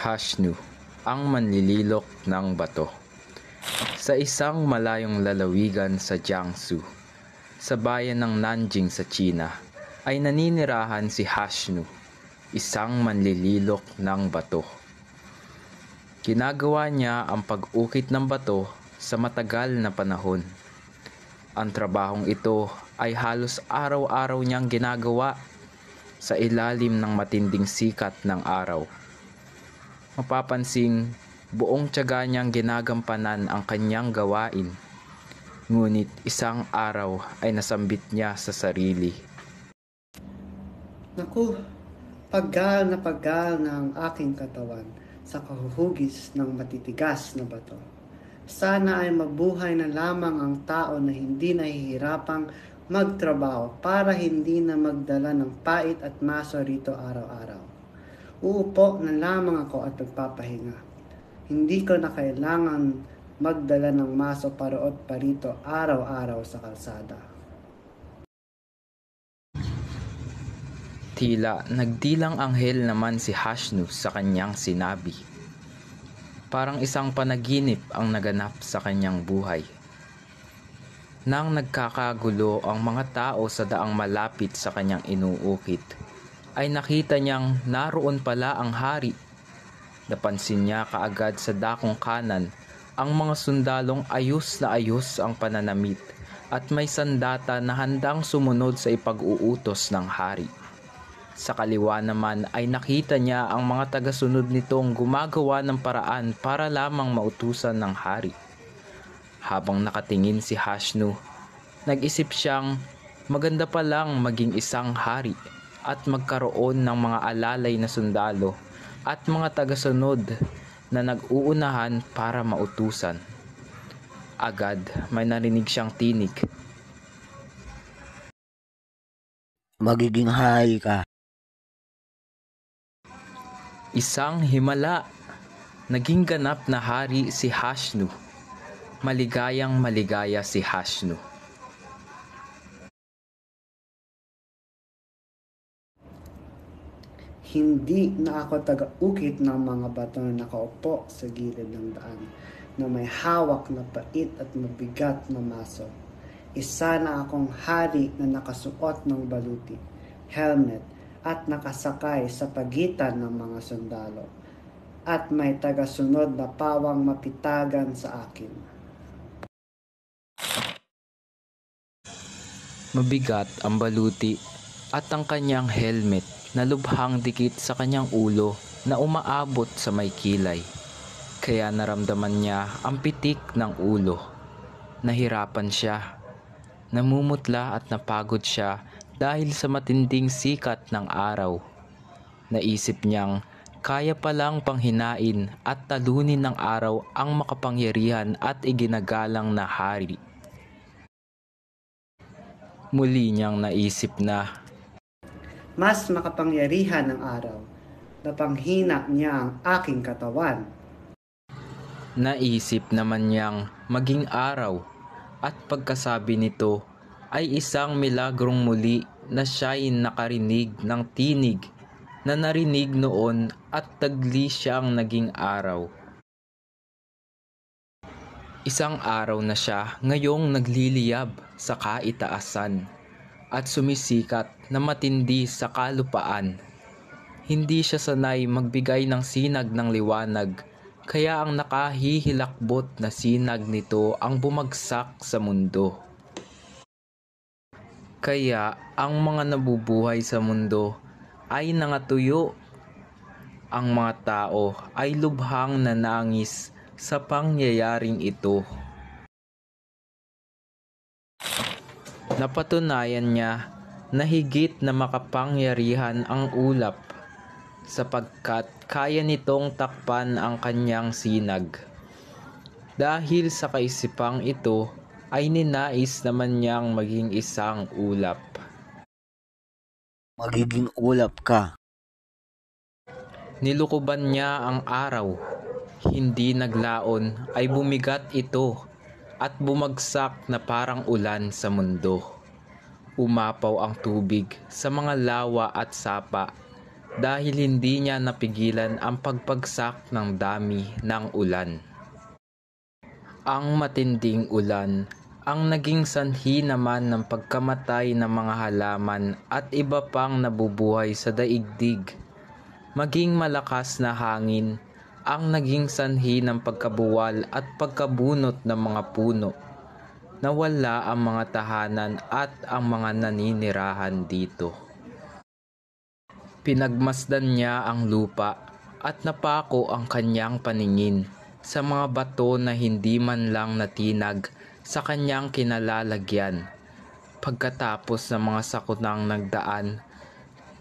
Hashnu, ang manlililok ng bato. Sa isang malayong lalawigan sa Jiangsu, sa bayan ng Nanjing sa China, ay naninirahan si Hashnu, isang manlililok ng bato. Ginagawa niya ang pag-ukit ng bato sa matagal na panahon. Ang trabahong ito ay halos araw-araw niyang ginagawa sa ilalim ng matinding sikat ng araw. Mapapansing buong tiyaga niyang ginagampanan ang kanyang gawain. Ngunit isang araw ay nasambit niya sa sarili. Naku, pagal na ang aking katawan sa kahuhugis ng matitigas na bato. Sana ay mabuhay na lamang ang tao na hindi nahihirapang magtrabaho para hindi na magdala ng pait at maso rito araw-araw. Uupo na lamang ako at magpapahinga. Hindi ko na kailangan magdala ng maso paroot parito araw-araw sa kalsada. Tila nagdilang anghel naman si Hashnu sa kanyang sinabi. Parang isang panaginip ang naganap sa kanyang buhay. Nang nagkakagulo ang mga tao sa daang malapit sa kanyang inuukit, ay nakita niyang naroon pala ang hari. Napansin niya kaagad sa dakong kanan ang mga sundalong ayos na ayos ang pananamit at may sandata na handang sumunod sa ipag-uutos ng hari. Sa kaliwa naman ay nakita niya ang mga tagasunod nitong gumagawa ng paraan para lamang mautusan ng hari. Habang nakatingin si Hashnu, nag-isip siyang maganda pa lang maging isang hari at magkaroon ng mga alalay na sundalo at mga tagasunod na nag-uunahan para mautusan. Agad may narinig siyang tinig. Magiging hari ka. Isang himala. Naging ganap na hari si Hashnu. Maligayang maligaya si Hashnu. Hindi na ako taga-ukit ng mga bato na nakaupo sa gilid ng daan na may hawak na pait at mabigat na maso. Isa na akong hari na nakasuot ng baluti, helmet at nakasakay sa pagitan ng mga sundalo at may tagasunod na pawang mapitagan sa akin. Mabigat ang baluti at ang kanyang helmet na lubhang dikit sa kanyang ulo na umaabot sa may kilay. Kaya naramdaman niya ang pitik ng ulo. Nahirapan siya. Namumutla at napagod siya dahil sa matinding sikat ng araw. Naisip niyang kaya palang panghinain at talunin ng araw ang makapangyarihan at iginagalang na hari. Muli niyang naisip na Mas makapangyarihan ng araw, napanghina niya ang aking katawan. Naisip naman niyang maging araw at pagkasabi nito ay isang milagrong muli na siya'y nakarinig ng tinig na narinig noon at tagli siyang naging araw. Isang araw na siya ngayong nagliliyab sa kaitaasan at sumisikat na matindi sa kalupaan. Hindi siya sanay magbigay ng sinag ng liwanag, kaya ang nakahihilakbot na sinag nito ang bumagsak sa mundo. Kaya ang mga nabubuhay sa mundo ay nangatuyo. Ang mga tao ay lubhang nanangis sa pangyayaring ito. Napatunayan niya na higit na makapangyarihan ang ulap sapagkat kaya nitong takpan ang kanyang sinag. Dahil sa kaisipang ito ay ninais naman niyang maging isang ulap. Magiging ulap ka. Nilukuban niya ang araw. Hindi naglaon ay bumigat ito at bumagsak na parang ulan sa mundo. Umapaw ang tubig sa mga lawa at sapa dahil hindi niya napigilan ang pagpagsak ng dami ng ulan. Ang matinding ulan ang naging sanhi naman ng pagkamatay ng mga halaman at iba pang nabubuhay sa daigdig. Maging malakas na hangin ang naging sanhi ng pagkabuwal at pagkabunot ng mga puno. Nawala ang mga tahanan at ang mga naninirahan dito. Pinagmasdan niya ang lupa at napako ang kanyang paningin sa mga bato na hindi man lang natinag sa kanyang kinalalagyan. Pagkatapos ng mga sakunang nagdaan,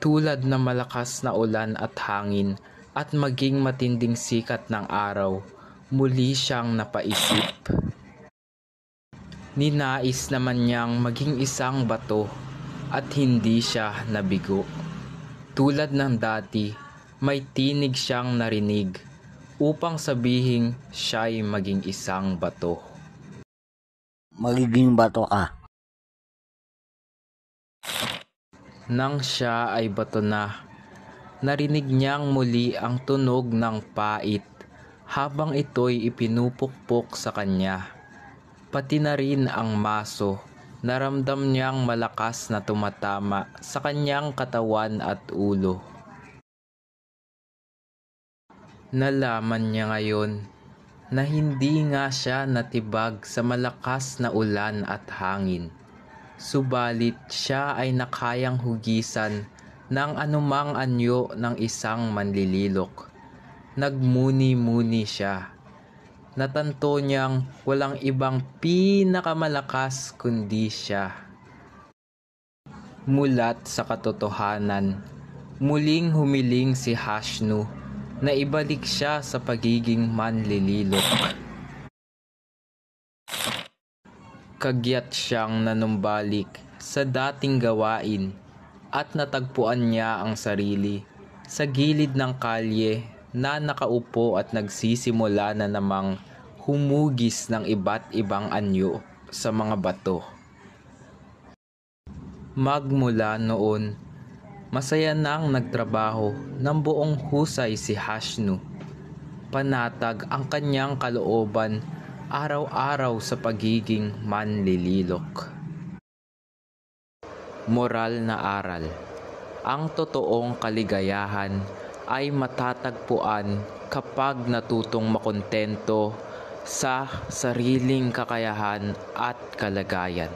tulad ng malakas na ulan at hangin at maging matinding sikat ng araw, muli siyang napaisip. Ninais naman niyang maging isang bato at hindi siya nabigo. Tulad ng dati, may tinig siyang narinig upang sabihing siya'y maging isang bato. Magiging bato ka. Nang siya ay bato na, narinig niyang muli ang tunog ng pait habang ito'y ipinupukpok sa kanya. Pati na rin ang maso, naramdam niyang malakas na tumatama sa kanyang katawan at ulo. Nalaman niya ngayon na hindi nga siya natibag sa malakas na ulan at hangin. Subalit siya ay nakayang hugisan ng anumang anyo ng isang manlililok. Nagmuni-muni siya. Natanto niyang walang ibang pinakamalakas kundi siya. Mulat sa katotohanan, muling humiling si Hashnu na ibalik siya sa pagiging manlililok. Kagyat siyang nanumbalik sa dating gawain at natagpuan niya ang sarili sa gilid ng kalye na nakaupo at nagsisimula na namang humugis ng iba't ibang anyo sa mga bato. Magmula noon, masaya nang nagtrabaho ng buong husay si Hashnu. Panatag ang kanyang kalooban araw-araw sa pagiging manlililok. Moral na aral: ang totoong kaligayahan ay matatagpuan kapag natutong makontento sa sariling kakayahan at kalagayan.